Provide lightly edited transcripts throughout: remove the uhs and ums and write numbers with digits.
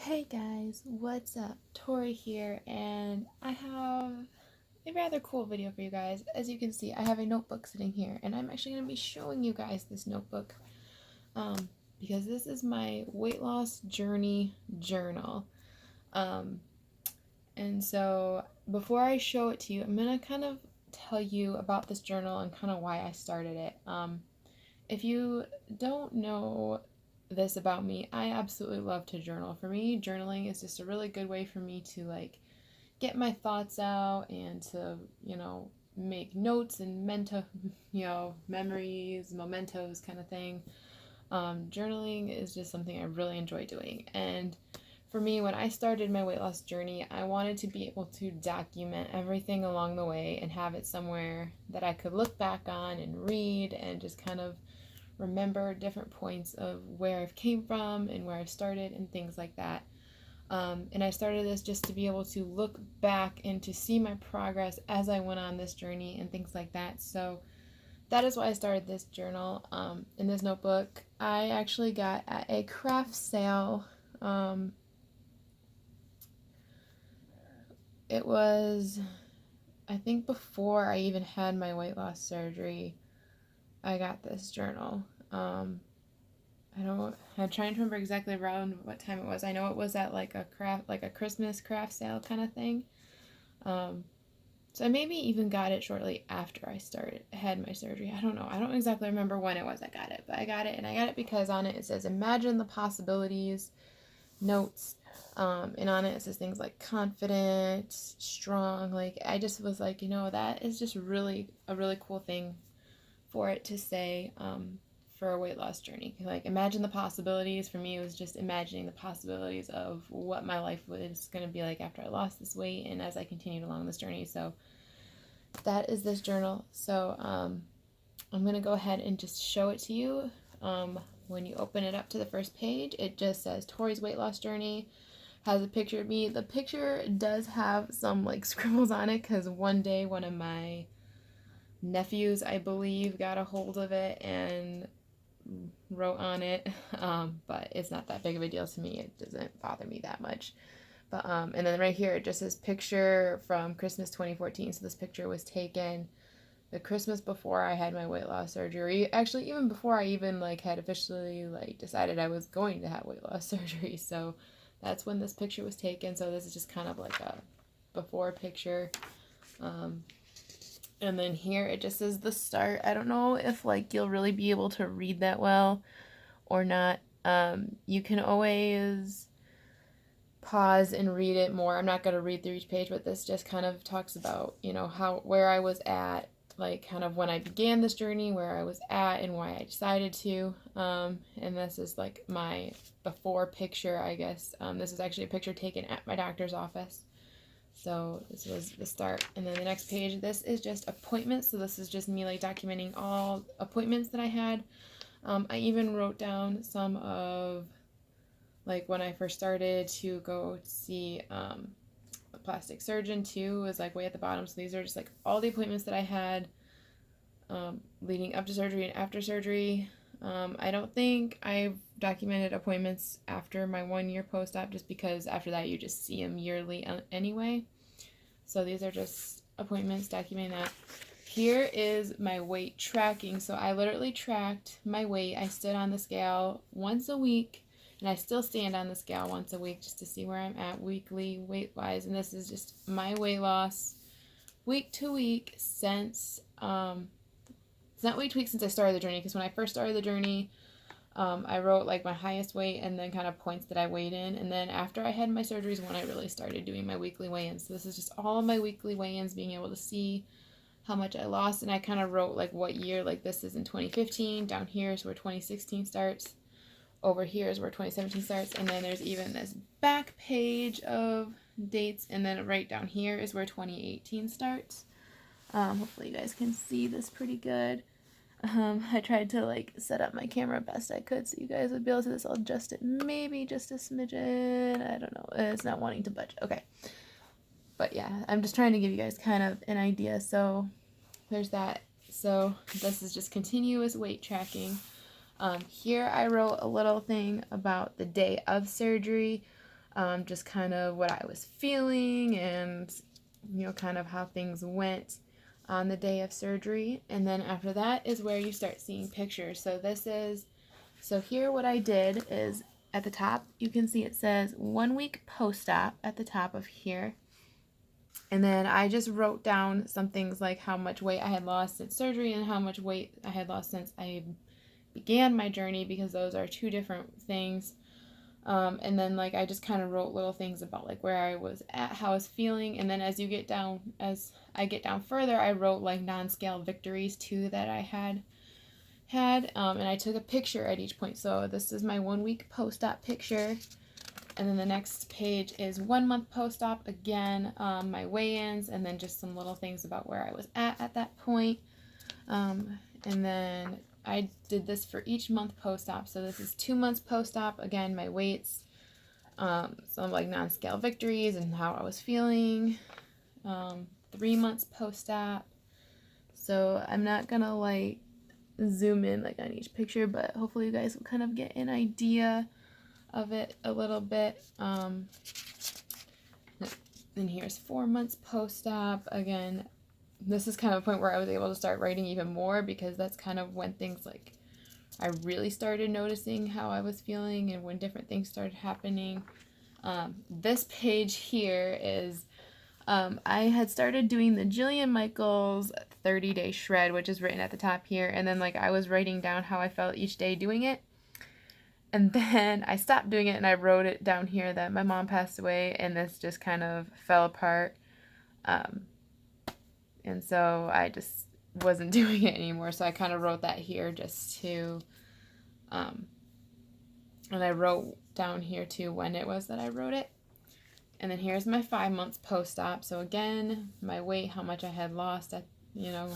Hey guys, what's up? Tori here, and I have a rather cool video for you guys. As you can see, I have a notebook sitting here, and I'm actually going to be showing you guys this notebook um, because this is my weight loss journey journal. Um, and so before I show it to you, I'm going to kind of tell you about this journal and kind of why I started it. If you don't know this about me, I absolutely love to journal. For me, journaling is just a really good way for me to get my thoughts out and to, make notes and memories, mementos kind of thing. Journaling is just something I really enjoy doing. And for me, when I started my weight loss journey, I wanted to be able to document everything along the way and have it somewhere that I could look back on and read and just kind of remember different points of where I've came from and where I've started and things like that. And I started this just to be able to look back and to see my progress as I went on this journey and things like that. So that is why I started this journal. In this notebook, I actually got at a craft sale. It was, I think, before I even had my weight loss surgery, I got this journal. I'm trying to remember exactly around what time it was. I know it was at like a Christmas craft sale kind of thing. Um, so I maybe even got it shortly after had my surgery. I don't know. I don't exactly remember when it was I got it, but I got it, and I got it because on it says "Imagine the possibilities," notes, and on it says things like confident, strong. Like I just was like, that is just really a really cool thing for it to say. For a weight loss journey. Like, imagine the possibilities. For me, it was just imagining the possibilities of what my life was going to be like after I lost this weight and as I continued along this journey. So, that is this journal. So, I'm going to go ahead and just show it to you. When you open it up to the first page, it just says Tori's weight loss journey. Has a picture of me. The picture does have some scribbles on it because one day one of my nephews, I believe, got a hold of it and wrote on it, but it's not that big of a deal to me. It doesn't bother me that much. But and then right here it just says picture from Christmas 2014. So this picture was taken the Christmas before I had my weight loss surgery. Actually, even before I even had officially decided I was going to have weight loss surgery. So that's when this picture was taken. So this is just kind of like a before picture. And then here it just says the start. I don't know if you'll really be able to read that well or not. You can always pause and read it more. I'm not going to read through each page, but this just kind of talks about, where I was at, kind of when I began this journey, where I was at and why I decided to. And this is my before picture, I guess. This is actually a picture taken at my doctor's office. So this was the start. And then the next page, this is just appointments. So this is just me documenting all appointments that I had. I even wrote down some of when I first started to go see a plastic surgeon too, was way at the bottom. So these are just all the appointments that I had leading up to surgery and after surgery. I don't think I've documented appointments after my 1 year post-op just because after that you just see them yearly anyway. So these are just appointments documenting that. Here is my weight tracking. So I literally tracked my weight. I stood on the scale once a week, and I still stand on the scale once a week just to see where I'm at weekly weight-wise. And this is just my weight loss week to week since, it's not week to week since I started the journey, because when I first started the journey, I wrote my highest weight and then kind of points that I weighed in. And then after I had my surgeries, when I really started doing my weekly weigh-ins. So this is just all of my weekly weigh-ins, being able to see how much I lost. And I kind of wrote what year, this is in 2015. Down here is where 2016 starts. Over here is where 2017 starts. And then there's even this back page of dates. And then right down here is where 2018 starts. Hopefully you guys can see this pretty good. I tried to set up my camera best I could so you guys would be able to this. I'll adjust it maybe just a smidgen. I don't know. It's not wanting to budge. Okay. But yeah, I'm just trying to give you guys kind of an idea. So there's that. So this is just continuous weight tracking. Here I wrote a little thing about the day of surgery. just kind of what I was feeling and, you know, kind of how things went on the day of surgery. And then after that is where you start seeing pictures. So here what I did is at the top, you can see it says 1 week post-op at the top of here. And then I just wrote down some things like how much weight I had lost since surgery and how much weight I had lost since I began my journey, because those are two different things. And then like I just kind of wrote little things about like where I was at, how I was feeling, and then as I get down further, I wrote like non-scale victories too that I had, and I took a picture at each point. So this is my 1 week post-op picture, and then the next page is 1 month post-op again, my weigh-ins, and then just some little things about where I was at that point. And then I did this for each month post-op. So this is 2 months post-op, again, my weights, some like non-scale victories and how I was feeling. 3 months post-op. So I'm not gonna like zoom in like on each picture, but hopefully you guys will kind of get an idea of it a little bit. Then here's 4 months post-op. Again, this is kind of a point where I was able to start writing even more, because that's kind of when things like I really started noticing how I was feeling and when different things started happening. This page here is I had started doing the Jillian Michaels 30-day shred, which is written at the top here, and then like I was writing down how I felt each day doing it. And then I stopped doing it and I wrote it down here that my mom passed away, and this just kind of fell apart. And so I just wasn't doing it anymore. So I kind of wrote that here just to, and I wrote down here too when it was that I wrote it. And then here's my 5 months post-op. So again, my weight, how much I had lost at, you know,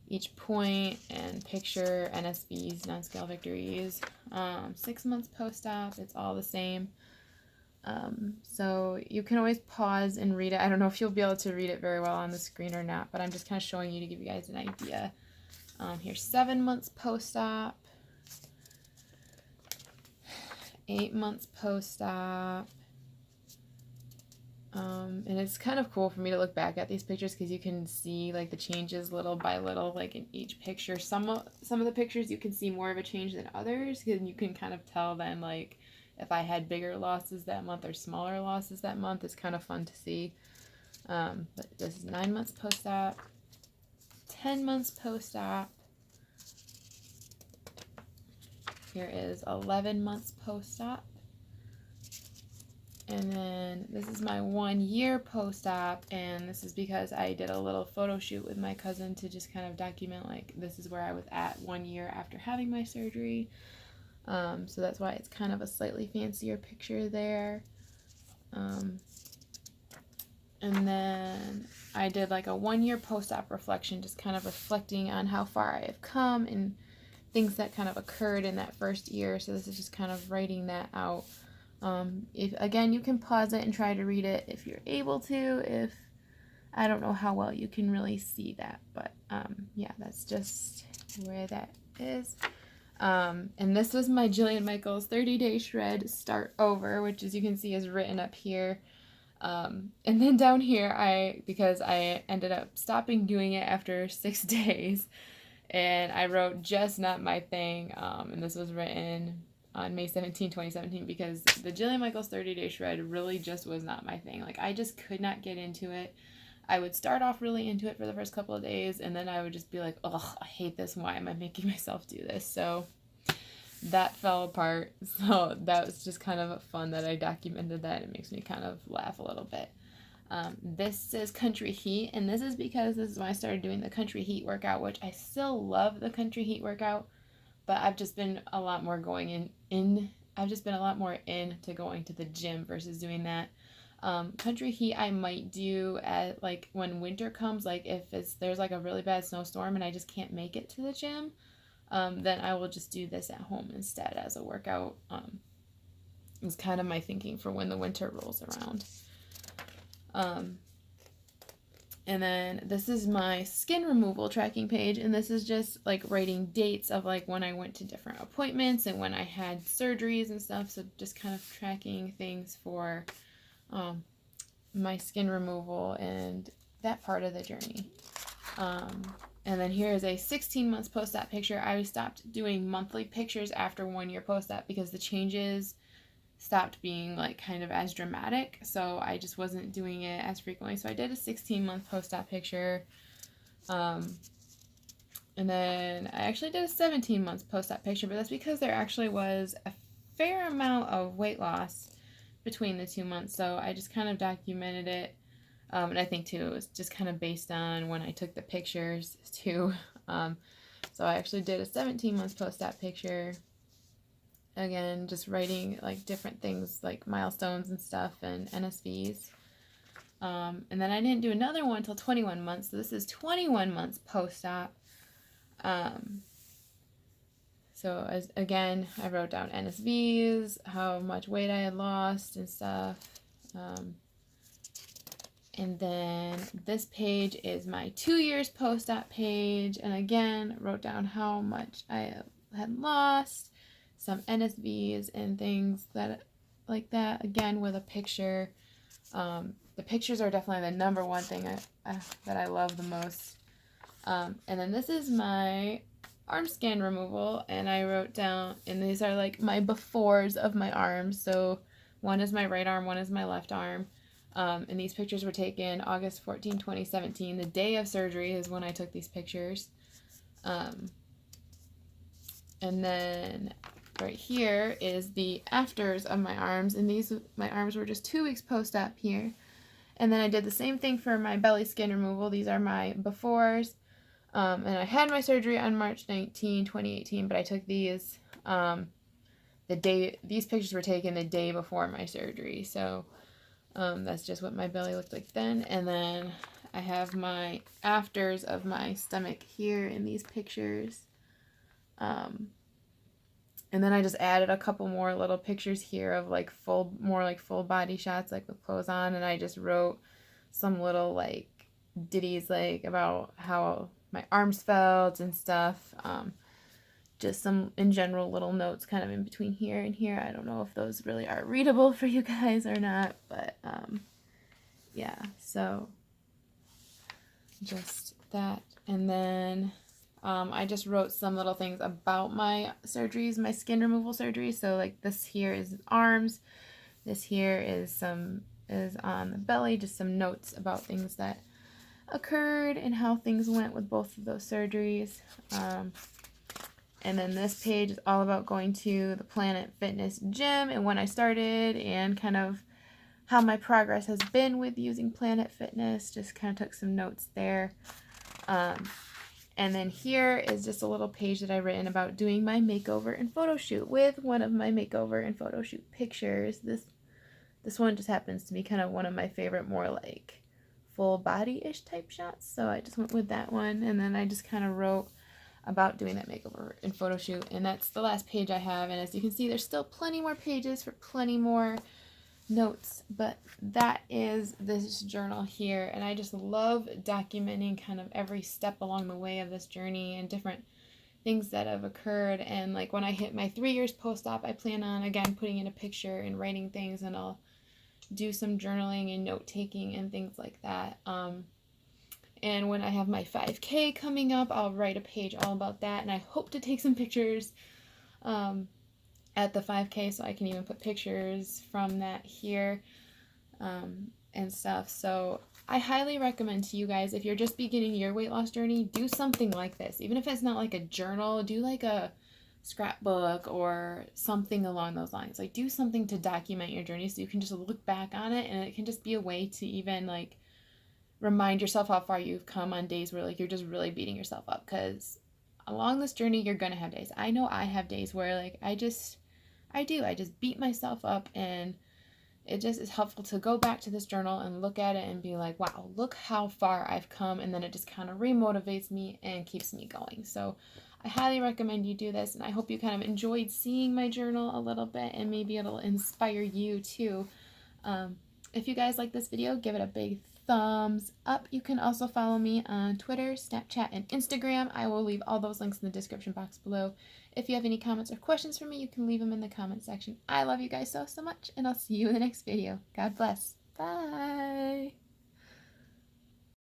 each point, and picture, NSVs, non-scale victories. 6 months post-op, it's all the same. So you can always pause and read it. I don't know if you'll be able to read it very well on the screen or not, but I'm just kind of showing you to give you guys an idea. Here's 7 months post-op, 8 months post-op. And it's kind of cool for me to look back at these pictures, because you can see like the changes little by little, like in each picture. Some of the pictures you can see more of a change than others, because you can kind of tell then like if I had bigger losses that month or smaller losses that month. It's kind of fun to see. But this is 9 months post-op, 10 months post-op. Here is 11 months post-op. And then this is my 1 year post-op, and this is because I did a little photo shoot with my cousin to just kind of document like this is where I was at 1 year after having my surgery. So that's why it's kind of a slightly fancier picture there. And then I did like a 1 year post-op reflection, just kind of reflecting on how far I have come and things that kind of occurred in that first year. So this is just kind of writing that out. If again, you can pause it and try to read it if you're able to. If I don't know how well you can really see that, but yeah, that's just where that is. And this was my Jillian Michaels 30-day shred start over, which as you can see is written up here. And then down here, because I ended up stopping doing it after 6 days, and I wrote just not my thing. And this was written on May 17, 2017, because the Jillian Michaels 30-day shred really just was not my thing. Like, I just could not get into it. I would start off really into it for the first couple of days, and then I would just be like, ugh, I hate this. Why am I making myself do this? So that fell apart. So that was just kind of fun that I documented that. It makes me kind of laugh a little bit. This is Country Heat, and this is because this is when I started doing the Country Heat workout, which I still love the Country Heat workout, but I've just been a lot more I've just been a lot more into going to the gym versus doing that. Country Heat I might do at like when winter comes, like if there's like a really bad snowstorm and I just can't make it to the gym, then I will just do this at home instead as a workout. It's kind of my thinking for when the winter rolls around. And then this is my skin removal tracking page, and this is just like writing dates of like when I went to different appointments and when I had surgeries and stuff. So just kind of tracking things for my skin removal and that part of the journey. And then here is a 16 months post-op picture. I stopped doing monthly pictures after 1 year post-op because the changes stopped being like kind of as dramatic, so I just wasn't doing it as frequently. So I did a 16-month post-op picture, and then I actually did a 17 months post-op picture, but that's because there actually was a fair amount of weight loss between the 2 months, so I just kind of documented it. And I think too it was just kind of based on when I took the pictures too. So I actually did a 17 months post-op picture. Again, just writing like different things like milestones and stuff and NSVs. And then I didn't do another one until 21 months. So this is 21 months post-op. So again, I wrote down NSVs, how much weight I had lost and stuff. And then this page is my 2 years post-op page. And again, wrote down how much I had lost, some NSVs and things that like that, again with a picture. The pictures are definitely the number one thing that I love the most. And then this is my arm scan removal, and I wrote down, and these are like my befores of my arms. So one is my right arm, one is my left arm. And these pictures were taken August 14, 2017. The day of surgery is when I took these pictures. And then right here is the afters of my arms, and my arms were just 2 weeks post-op here. And then I did the same thing for my belly skin removal. These are my befores. And I had my surgery on March 19, 2018, but I took these these pictures were taken the day before my surgery. So that's just what my belly looked like then. And then I have my afters of my stomach here in these pictures. And then I just added a couple more little pictures here of like more like full body shots, like with clothes on. And I just wrote some little like ditties like about how my arms felt and stuff. Just some in general little notes kind of in between here and here. I don't know if those really are readable for you guys or not, but yeah, so just that. And then I just wrote some little things about my surgeries, my skin removal surgery. So like this here is arms, this here is on the belly, just some notes about things that occurred and how things went with both of those surgeries. And then this page is all about going to the Planet Fitness gym and when I started and kind of how my progress has been with using Planet Fitness. Just kind of took some notes there. And then here is just a little page that I've written about doing my makeover and photo shoot with one of my makeover and photo shoot pictures. This one just happens to be kind of one of my favorite, more like full body-ish type shots. So I just went with that one. And then I just kind of wrote about doing that makeover and photo shoot. And that's the last page I have. And as you can see, there's still plenty more pages for plenty more notes, but that is this journal here. And I just love documenting kind of every step along the way of this journey and different things that have occurred. And like when I hit my 3 years post-op, I plan on again putting in a picture and writing things, and I'll do some journaling and note taking and things like that. And when I have my 5K coming up, I'll write a page all about that, and I hope to take some pictures at the 5K, so I can even put pictures from that here and stuff. So I highly recommend to you guys, if you're just beginning your weight loss journey, do something like this. Even if it's not like a journal, do like a scrapbook or something along those lines. Like do something to document your journey so you can just look back on it, and it can just be a way to even like remind yourself how far you've come on days where like you're just really beating yourself up, because along this journey you're gonna have days. I know I have days where like I just beat myself up, and it just is helpful to go back to this journal and look at it and be like, wow, look how far I've come, and then it just kind of remotivates me and keeps me going. So I highly recommend you do this, and I hope you kind of enjoyed seeing my journal a little bit, and maybe it'll inspire you too. If you guys like this video, give it a big thumbs up. You can also follow me on Twitter, Snapchat, and Instagram. I will leave all those links in the description box below. If you have any comments or questions for me, you can leave them in the comment section. I love you guys so much, and I'll see you in the next video. God bless. Bye.